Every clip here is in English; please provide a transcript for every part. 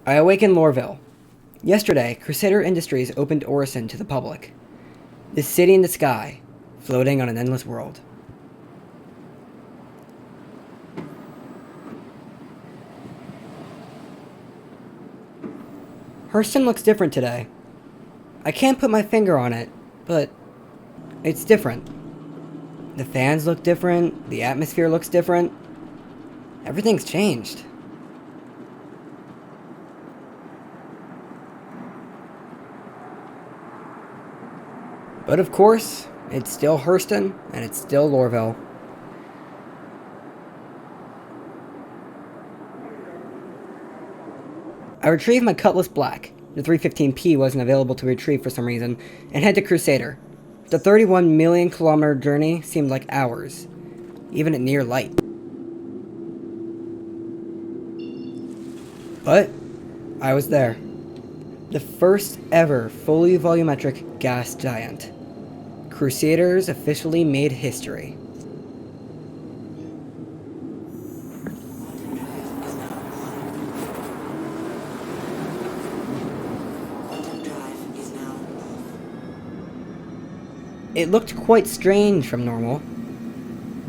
I awake in Lorville. Yesterday, Crusader Industries opened Orison to the public. This city in the sky, floating on an endless world. Hurston looks different today. I can't put my finger on it, but it's different. The fans look different, the atmosphere looks different. Everything's changed. But of course, it's still Hurston, and it's still Lorville. I retrieved my Cutlass Black. The 315P wasn't available to retrieve for some reason, and head to Crusader. The 31 million kilometer journey seemed like hours, even at near light. But I was there. The first ever fully volumetric gas giant. Crusaders officially made history. It looked quite strange from normal.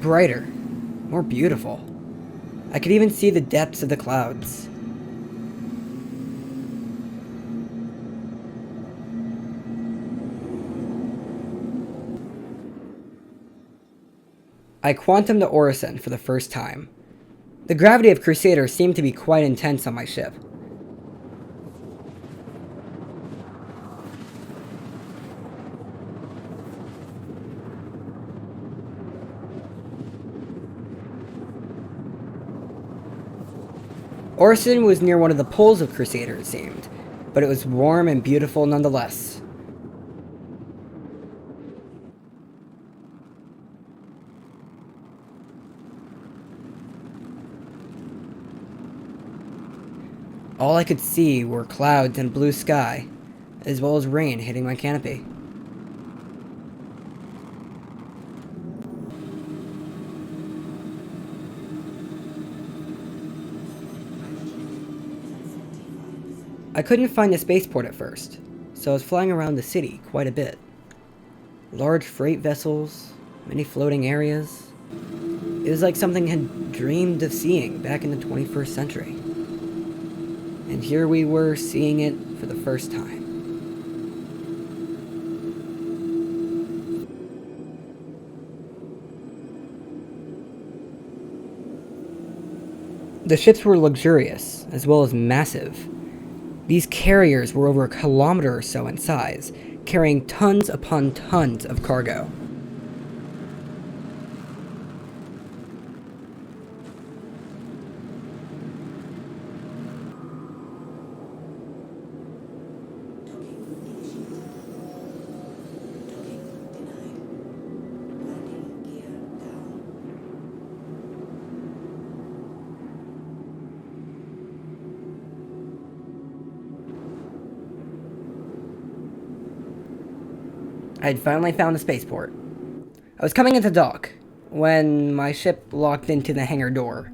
Brighter, more beautiful. I could even see the depths of the clouds. I quantumed to Orison for the first time. The gravity of Crusader seemed to be quite intense on my ship. Orison was near one of the poles of Crusader, it seemed, but it was warm and beautiful nonetheless. All I could see were clouds and blue sky, as well as rain hitting my canopy. I couldn't find the spaceport at first, so I was flying around the city quite a bit. Large freight vessels, many floating areas. It was like something I had dreamed of seeing back in the 21st century. And here we were seeing it for the first time. The ships were luxurious, as well as massive. These carriers were over a kilometer or so in size, carrying tons upon tons of cargo. I had finally found the spaceport. I was coming into dock when my ship locked into the hangar door.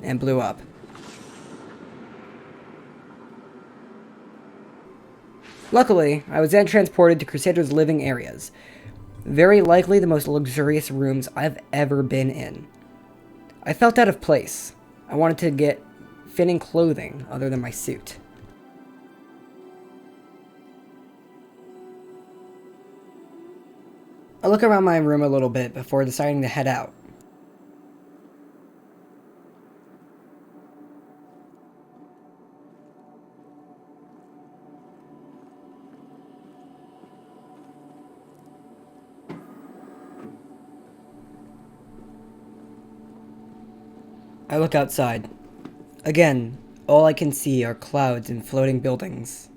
And blew up. Luckily, I was then transported to Crusader's living areas. Very likely the most luxurious rooms I've ever been in. I felt out of place. I wanted to get fitting clothing other than my suit. I look around my room a little bit before deciding to head out. I look outside. Again, all I can see are clouds and floating buildings.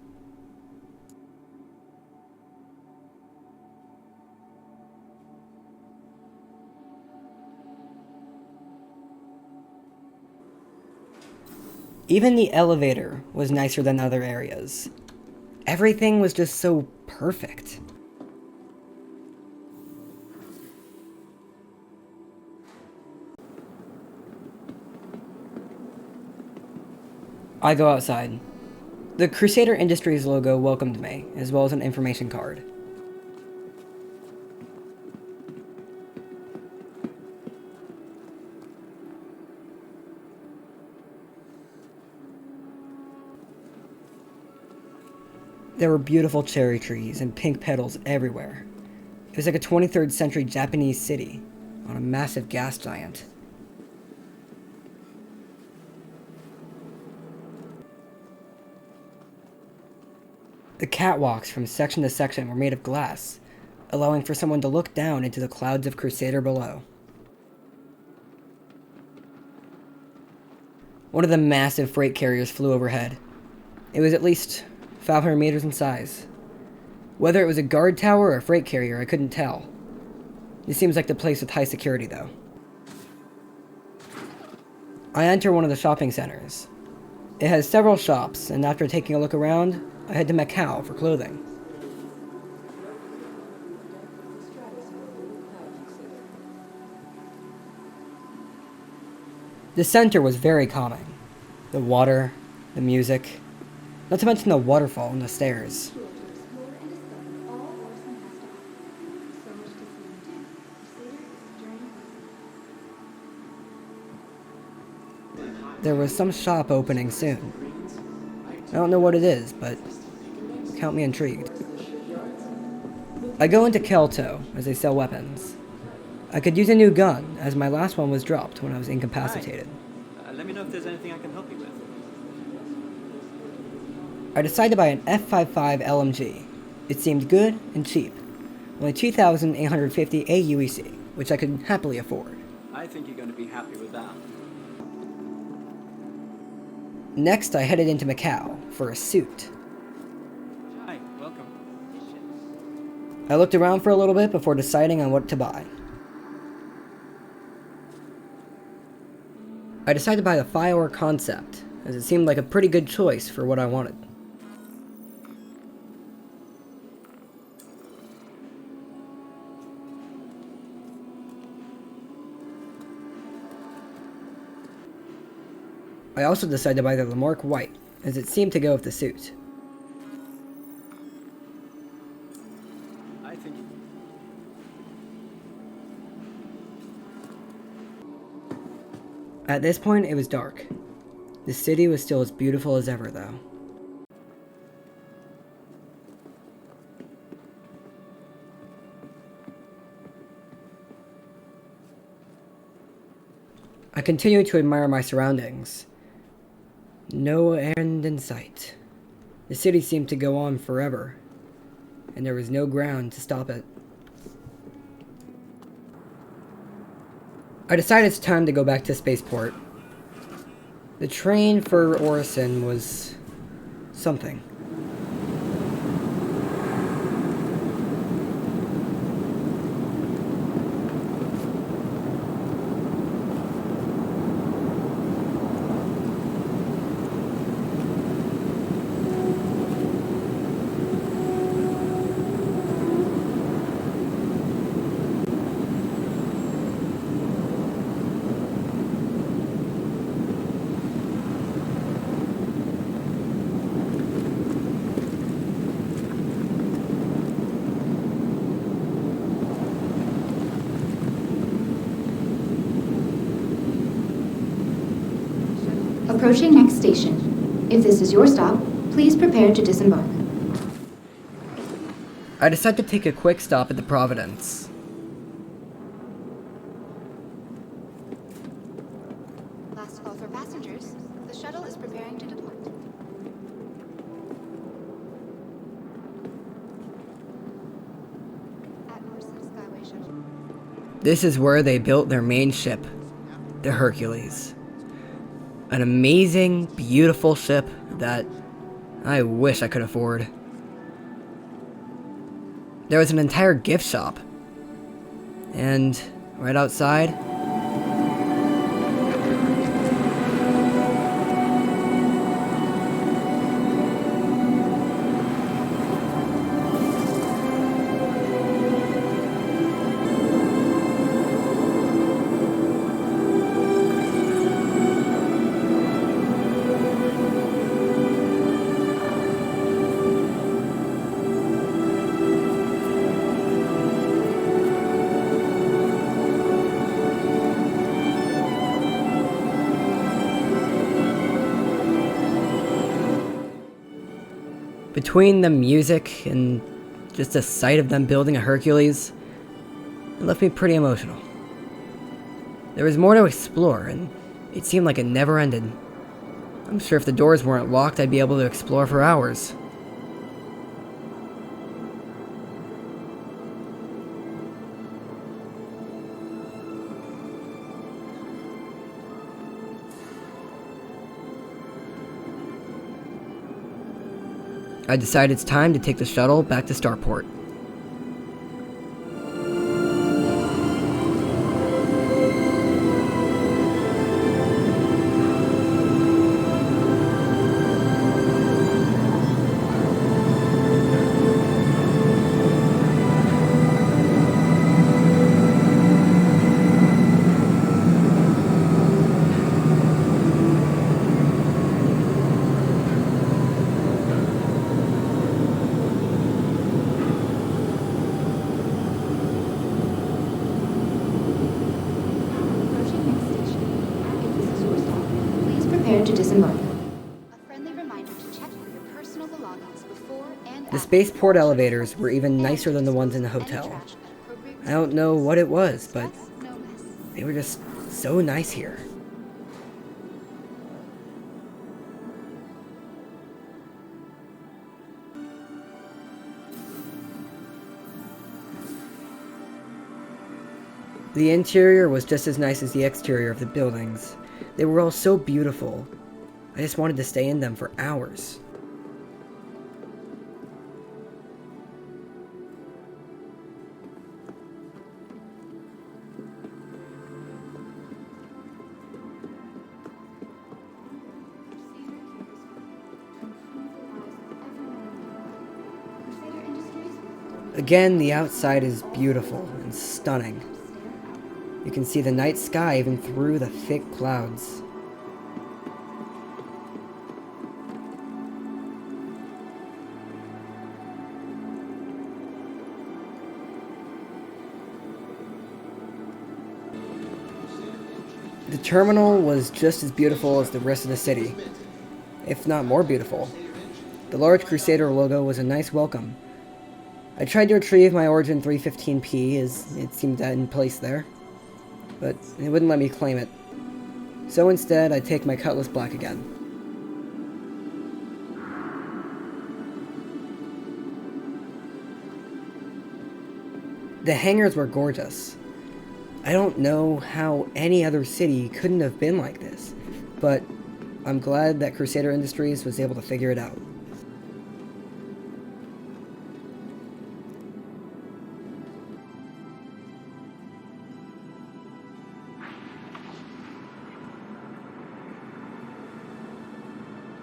Even the elevator was nicer than other areas. Everything was just so perfect. I go outside. The Crusader Industries logo welcomed me, as well as an information card. There were beautiful cherry trees and pink petals everywhere. It was like a 23rd century Japanese city on a massive gas giant. The catwalks from section to section were made of glass, allowing for someone to look down into the clouds of Crusader below. One of the massive freight carriers flew overhead. It was at least 500 meters in size. Whether it was a guard tower or a freight carrier, I couldn't tell. It seems like the place with high security, though. I enter one of the shopping centers. It has several shops, and after taking a look around, I head to Macau for clothing. The center was very calming. The water, the music, not to mention the waterfall and the stairs. There was some shop opening soon. I don't know what it is, but count me intrigued. I go into Kelto, as they sell weapons. I could use a new gun, as my last one was dropped when I was incapacitated. Let me know if there's anything I can help you with. I decided to buy an F55 LMG. It seemed good and cheap. Only 2,850 AUEC, which I could happily afford. I think you're going to be happy with that. Next, I headed into Macau for a suit. Hi, welcome. I looked around for a little bit before deciding on what to buy. I decided to buy the Firework Concept, as it seemed like a pretty good choice for what I wanted. I also decided to buy the Lamarck White, as it seemed to go with the suit. I think... At this point, it was dark. The city was still as beautiful as ever, though. I continued to admire my surroundings. No end in sight. The city seemed to go on forever, and there was no ground to stop it. I decided it's time to go back to Spaceport. The train for Orison was something. Approaching next station. If this is your stop, please prepare to disembark. I decided to take a quick stop at the Providence. Last call for passengers. The shuttle is preparing to depart. At Orison Skyway Shuttle. This is where they built their main ship, the Hercules. An amazing, beautiful ship that I wish I could afford. There was an entire gift shop. And right outside, Between the music and just the sight of them building a Hercules, it left me pretty emotional. There was more to explore, and it seemed like it never ended. I'm sure if the doors weren't locked, I'd be able to explore for hours. I decided it's time to take the shuttle back to Starport. Approaching next station. If this is your stop, please prepare to disembark. A friendly reminder to check for your personal belongings before and The after spaceport departure. elevators were even And nicer than the ones in the dispose of any hotel. trash at appropriate I don't know what it was, but Stress, no mess. they were just so nice here. The interior was just as nice as the exterior of the buildings. They were all so beautiful. I just wanted to stay in them for hours. Again, the outside is beautiful and stunning. You can see the night sky even through the thick clouds. The terminal was just as beautiful as the rest of the city, if not more beautiful. The large Crusader logo was a nice welcome. I tried to retrieve my Origin 315P as it seemed that in place there, but it wouldn't let me claim it. So instead, I take my Cutlass Black again. The hangars were gorgeous. I don't know how any other city couldn't have been like this, but I'm glad that Crusader Industries was able to figure it out.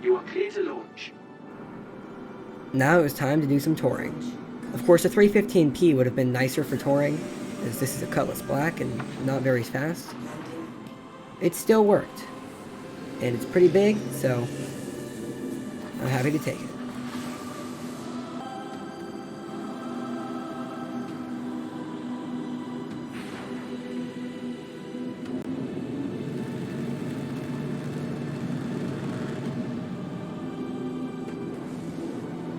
You are clear to launch. Now it was time to do some touring. Of course, the 315P would have been nicer for touring, as this is a Cutlass Black and not very fast. It still worked, and it's pretty big, so I'm happy to take it.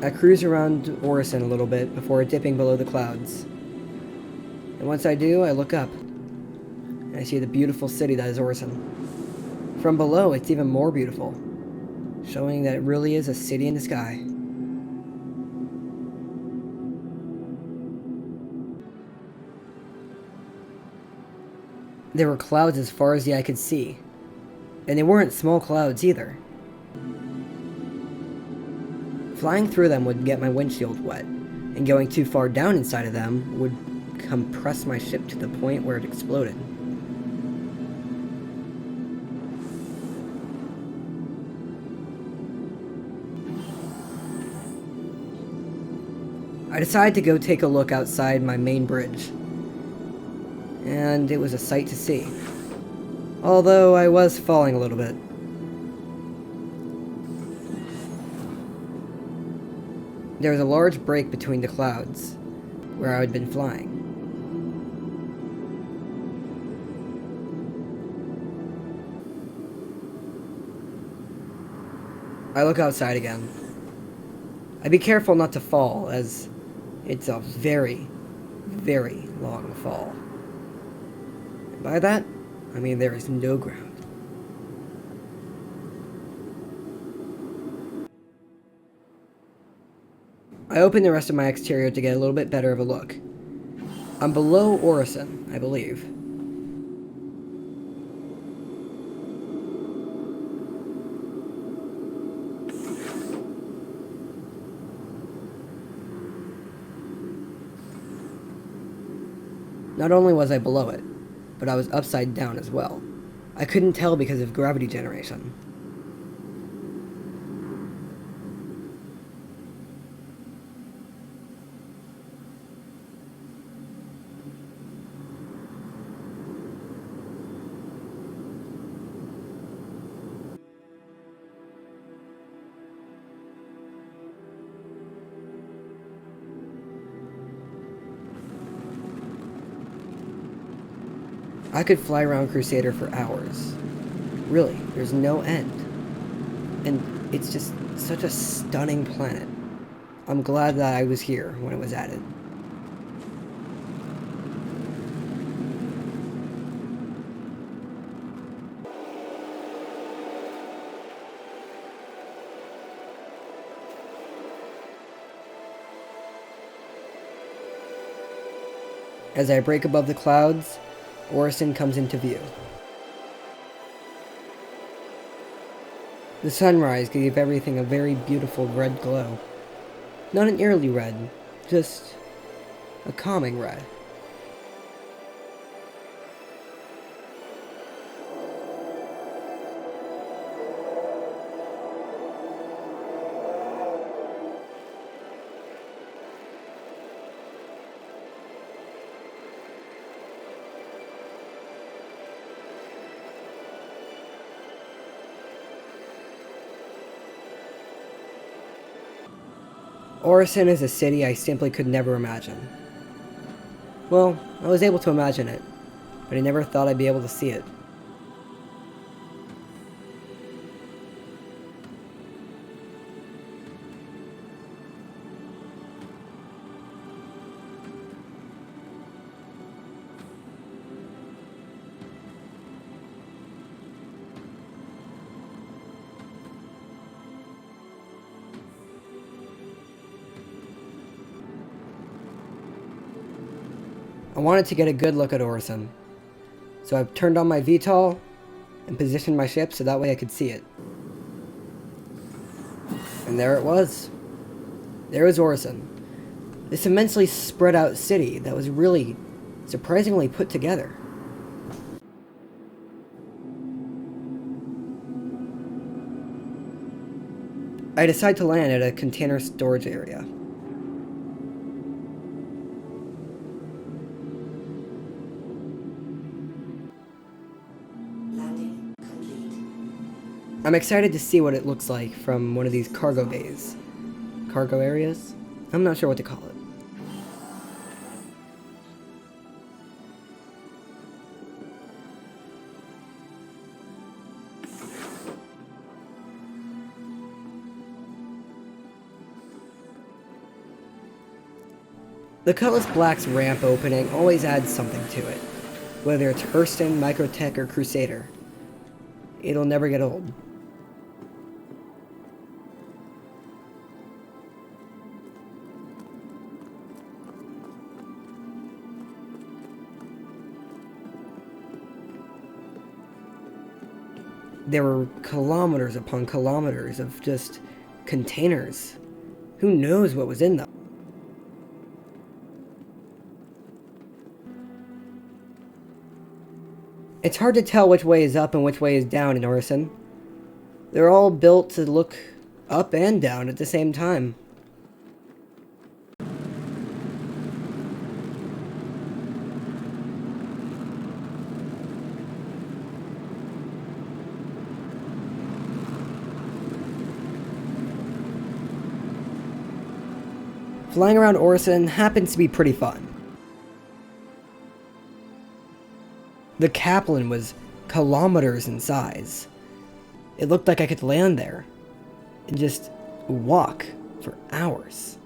I cruise around Orison a little bit before dipping below the clouds. And once I do, I look up, and I see the beautiful city that is Orison. From below, it's even more beautiful, showing that it really is a city in the sky. There were clouds as far as the eye could see, and they weren't small clouds either. Flying through them would get my windshield wet, and going too far down inside of them would compress my ship to the point where it exploded. I decided to go take a look outside my main bridge, and it was a sight to see, although I was falling a little bit. There was a large break between the clouds, where I had been flying. I look outside again. I'd be careful not to fall, as it's a very, very long fall. And by that, I mean there is no ground. I opened the rest of my exterior to get a little bit better of a look. I'm below Orison, I believe. Not only was I below it, but I was upside down as well. I couldn't tell because of gravity generation. I could fly around Crusader for hours. Really, there's no end. And it's just such a stunning planet. I'm glad that I was here when it was added. As I break above the clouds, Orison comes into view. The sunrise gave everything a very beautiful red glow. Not an eerily red, just a calming red. Orison is a city I simply could never imagine. Well, I was able to imagine it, but I never thought I'd be able to see it. I wanted to get a good look at Orison, so I turned on my VTOL and positioned my ship so that way I could see it. And there it was. There was Orison, this immensely spread out city that was really surprisingly put together. I decided to land at a container storage area. I'm excited to see what it looks like from one of these cargo bays. Cargo areas? I'm not sure what to call it. The Cutlass Black's ramp opening always adds something to it, whether it's Orison, Microtech, or Crusader. It'll never get old. There were kilometers upon kilometers of just containers. Who knows what was in them? It's hard to tell which way is up and which way is down in Orison. They're all built to look up and down at the same time. Flying around Orison happens to be pretty fun. The Kaplan was kilometers in size. It looked like I could land there and just walk for hours.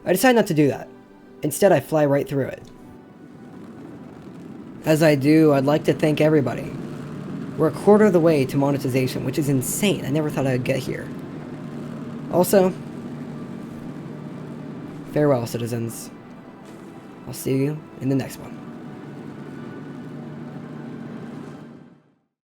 I decide not to do that. Instead, I fly right through it. As I do, I'd like to thank everybody. We're a quarter of the way to monetization, which is insane. I never thought I'd get here. Also, farewell, citizens. I'll see you in the next one.